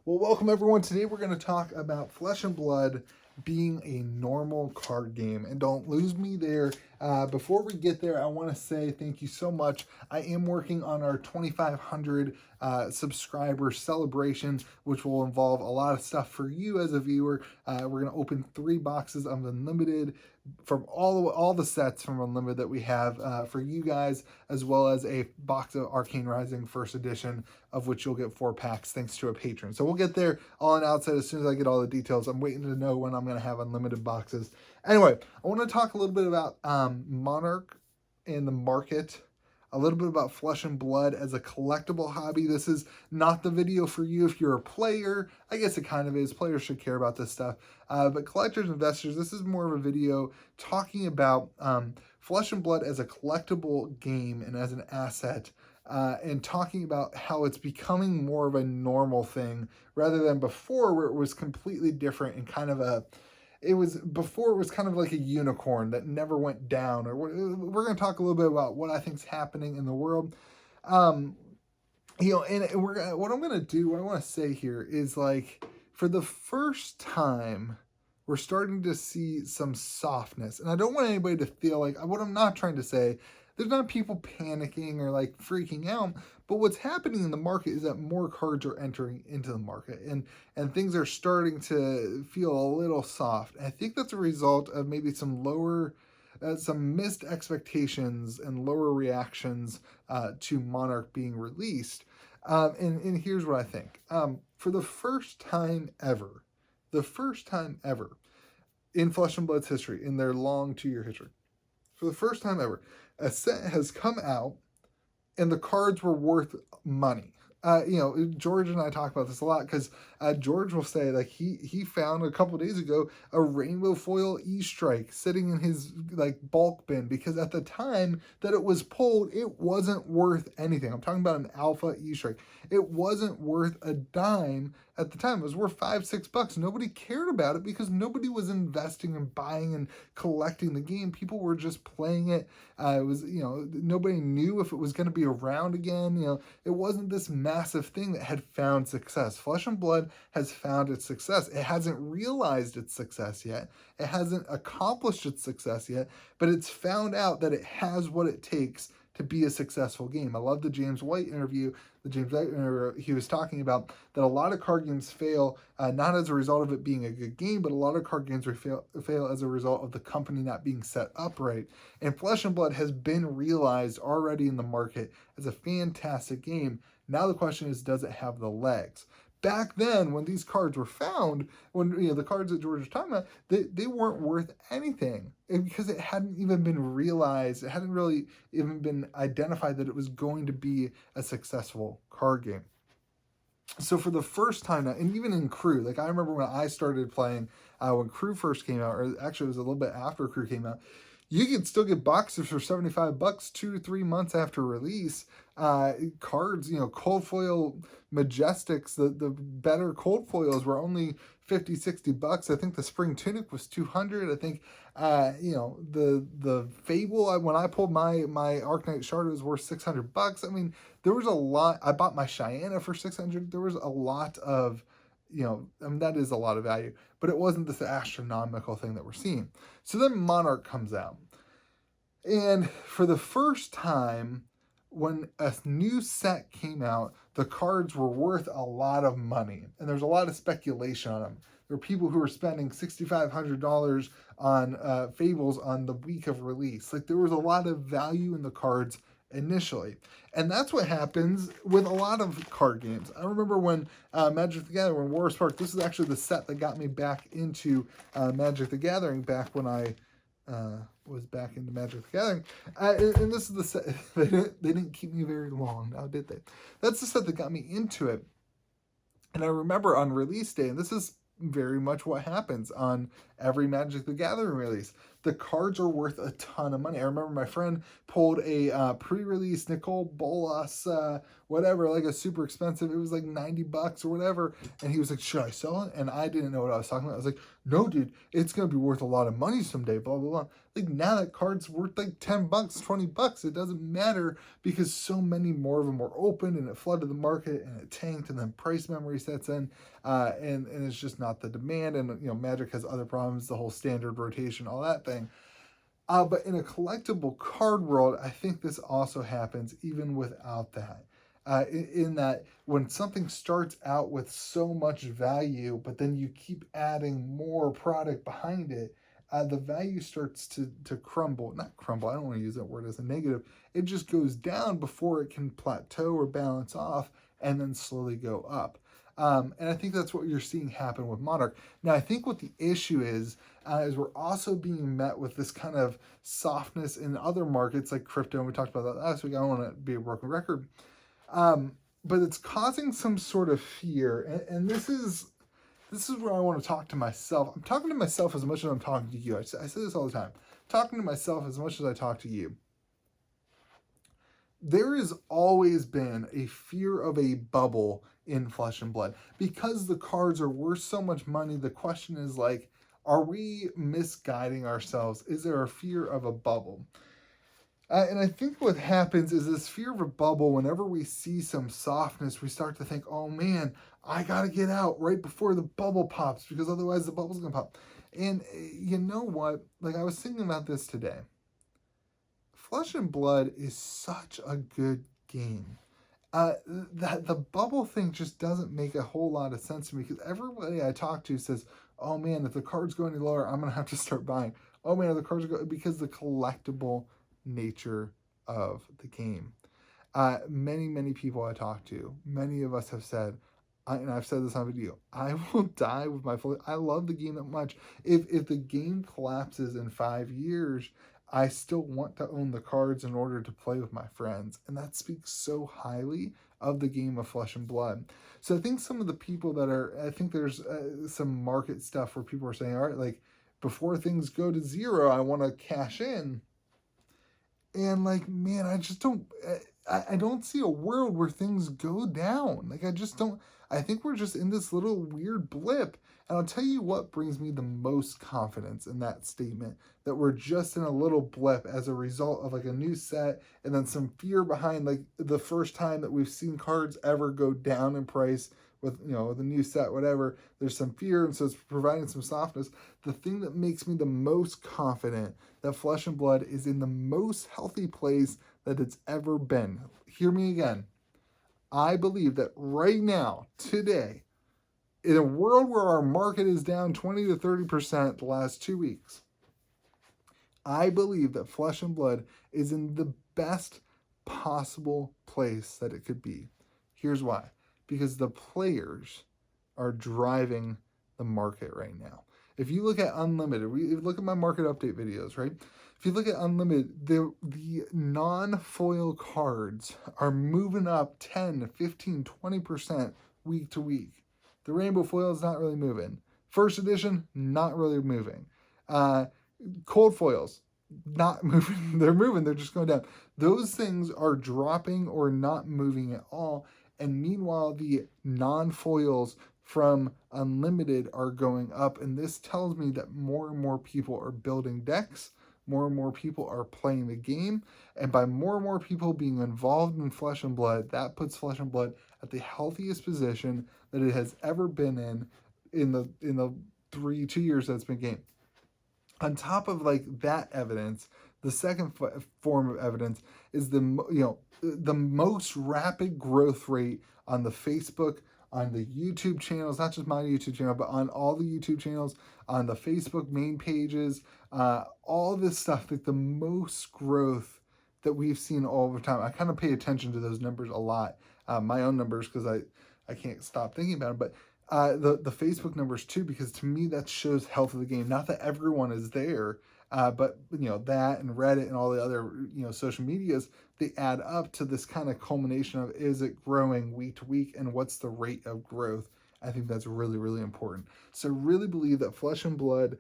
Well, welcome everyone. Today we're going to talk about Flesh and Blood being a normal card game. And don't lose me there. Before we get there, I want to say thank you so much. I am working on our 2,500 subscriber celebration, which will involve a lot of stuff for you as a viewer. We're going to open 3 boxes of Unlimited from all the sets from Unlimited that we have for you guys, as well as a box of Arcane Rising First Edition, of which you'll get 4 packs thanks to a patron. So we'll get there all on outside as soon as I get all the details. I'm waiting to know when I'm going to have Unlimited boxes. Anyway, I want to talk a little bit about Monarch in the market, a little bit about Flesh and Blood as a collectible hobby. This is not the video for you if you're a player. I guess it kind of is. Players should care about this stuff. But collectors, investors, this is more of a video talking about Flesh and Blood as a collectible game and as an asset, and talking about how it's becoming more of a normal thing rather than before, where it was completely different and kind of before it was kind of like a unicorn that never went down. Or we're going to talk a little bit about what I think is happening in the world. And what I'm going to do, what I want to say here is, like, for the first time, we're starting to see some softness. And I don't want anybody to feel like, what I'm not trying to say, there's not people panicking or like freaking out, but what's happening in the market is that more cards are entering into the market and things are starting to feel a little soft. And I think that's a result of maybe some missed expectations and lower reactions to Monarch being released. And here's what I think. For the first time ever in Flesh and Blood's history, in their long 2-year history, for the first time ever, a set has come out and the cards were worth money. George and I talk about this a lot because George will say, like, he found a couple days ago a rainbow foil E-Strike sitting in his like bulk bin because at the time that it was pulled, it wasn't worth anything. I'm talking about an alpha E-Strike. It wasn't worth a dime at the time. It was worth $5-6. Nobody cared about it because nobody was investing and buying and collecting the game. People were just playing it. It was, nobody knew if it was going to be around again. It wasn't this massive thing that had found success. Flesh and Blood has found its success. It hasn't realized its success yet. It hasn't accomplished its success yet, but it's found out that it has what it takes to be a successful game. I love the James White interview. He was talking about that a lot of card games fail, not as a result of it being a good game, but a lot of card games fail as a result of the company not being set up right. And Flesh and Blood has been realized already in the market as a fantastic game. Now the question is, does it have the legs? Back then, when these cards were found, when the cards that George was talking about, they weren't worth anything because it hadn't even been realized. It hadn't really even been identified that it was going to be a successful card game. So for the first time now, and even in Crew, like I remember when I started playing, when Crew first came out, or actually it was a little bit after Crew came out, you could still get boxes for $75 2 to 3 months after release. Cards, cold foil Majestics, the better cold foils were only $50-60. I think the Spring Tunic was $200. I think the Fable, when I pulled my Arknight Shard, it was worth $600. I mean, there was a lot. I bought my Cheyenne for $600. There was a lot of, that is a lot of value, but it wasn't this astronomical thing that we're seeing. So then Monarch comes out. And for the first time, when a new set came out, the cards were worth a lot of money. And there's a lot of speculation on them. There were people who were spending $6,500 on Fables on the week of release. Like, there was a lot of value in the cards initially. And that's what happens with a lot of card games. I remember when Magic the Gathering, when War Spark, this is actually the set that got me back into Magic the Gathering back when I was back into Magic the Gathering. And this is the set. They didn't keep me very long, now did they? That's the set that got me into it. And I remember on release day, and this is very much what happens on every Magic the Gathering release, the cards are worth a ton of money. I remember my friend pulled a pre-release Nicole Bolas, whatever, like a super expensive, it was like $90 or whatever, and he was like, should I sell it? And I didn't know what I was talking about. I was like, no, dude, it's going to be worth a lot of money someday, blah, blah, blah. Like, now that card's worth like $10, $20, it doesn't matter because so many more of them were opened and it flooded the market and it tanked, and then price memory sets in, and it's just not the demand. And, Magic has other problems, the whole standard rotation, all that thing. But in a collectible card world, I think this also happens even without that. In that when something starts out with so much value, but then you keep adding more product behind it, the value starts to crumble. Not crumble, I don't want to use that word as a negative. It just goes down before it can plateau or balance off and then slowly go up. And I think that's what you're seeing happen with Monarch. Now, I think what the issue is we're also being met with this kind of softness in other markets like crypto, and we talked about that last week. I don't want to be a broken record. But it's causing some sort of fear, and this is where I want to talk to myself. I'm talking to myself as much as I'm talking to you. I say this all the time. Talking to myself as much as I talk to you. There has always been a fear of a bubble in Flesh and Blood. Because the cards are worth so much money, the question is like, are we misguiding ourselves? Is there a fear of a bubble? And I think what happens is this fear of a bubble, whenever we see some softness, we start to think, oh man, I got to get out right before the bubble pops because otherwise the bubble's going to pop. And you know what? Like, I was thinking about this today. Flesh and Blood is such a good game. That the bubble thing just doesn't make a whole lot of sense to me because everybody I talk to says, oh man, if the cards go any lower, I'm going to have to start buying. Oh man, if the cards go, because the collectible nature of the game. Many people I talk to, many of us have said, and I've said this on video, I will die with my full. I love the game that much. If the game collapses in 5 years, I still want to own the cards in order to play with my friends, and that speaks so highly of the game of Flesh and Blood. So I think some of the people that are, I think there's some market stuff where people are saying, all right, like before things go to zero, I want to cash in. And like, man, I just don't, I don't see a world where things go down. Like, I just don't, I think we're just in this little weird blip. And I'll tell you what brings me the most confidence in that statement, that we're just in a little blip as a result of like a new set and then some fear behind like the first time that we've seen cards ever go down in price with, the new set, whatever. There's some fear, and so it's providing some softness. The thing that makes me the most confident that Flesh and Blood is in the most healthy place that it's ever been. Hear me again. I believe that right now, today, in a world where our market is down 20 to 30% the last 2 weeks, I believe that Flesh and Blood is in the best possible place that it could be. Here's why. Because the players are driving the market right now. If you look at Unlimited, look at my market update videos, right? If you look at Unlimited, the non-foil cards are moving up 10, 15, 20% week to week. The rainbow foil is not really moving. First edition, not really moving. Cold foils, not moving. They're moving, they're just going down. Those things are dropping or not moving at all. And meanwhile, the non-foils from Unlimited are going up. And this tells me that more and more people are building decks. More and more people are playing the game. And by more and more people being involved in Flesh and Blood, that puts Flesh and Blood at the healthiest position that it has ever been in the 2 years that it's been game. On top of like that evidence, the second form of evidence is the most rapid growth rate on the Facebook, on the YouTube channels, not just my YouTube channel, but on all the YouTube channels, on the Facebook main pages, all this stuff, like the most growth that we've seen all the time. I kind of pay attention to those numbers a lot, my own numbers, because I can't stop thinking about them, but the Facebook numbers too, because to me that shows health of the game. Not that everyone is there, but that and Reddit and all the other social medias, they add up to this kind of culmination of, is it growing week to week, and what's the rate of growth? I think that's really, really important. So I really believe that Flesh and Blood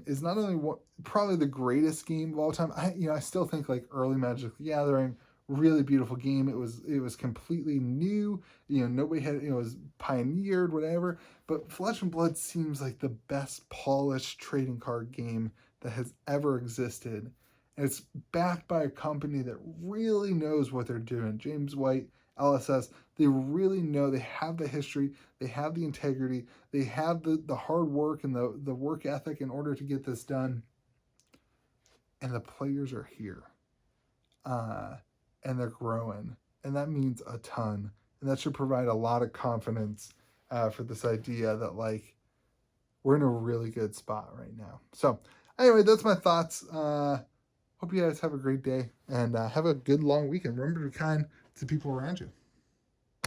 is not only probably the greatest game of all time. I still think like early Magic the Gathering, really beautiful game. It was completely new. Nobody had, it was pioneered, whatever. But Flesh and Blood seems like the best polished trading card game that has ever existed. And it's backed by a company that really knows what they're doing. James White, LSS, they really know. They have the history, they have the integrity, they have the hard work and the work ethic in order to get this done. And the players are here. And they're growing. And that means a ton. And that should provide a lot of confidence for this idea that, like, we're in a really good spot right now. So, anyway, that's my thoughts. Hope you guys have a great day and have a good long weekend. Remember to be kind to people around you.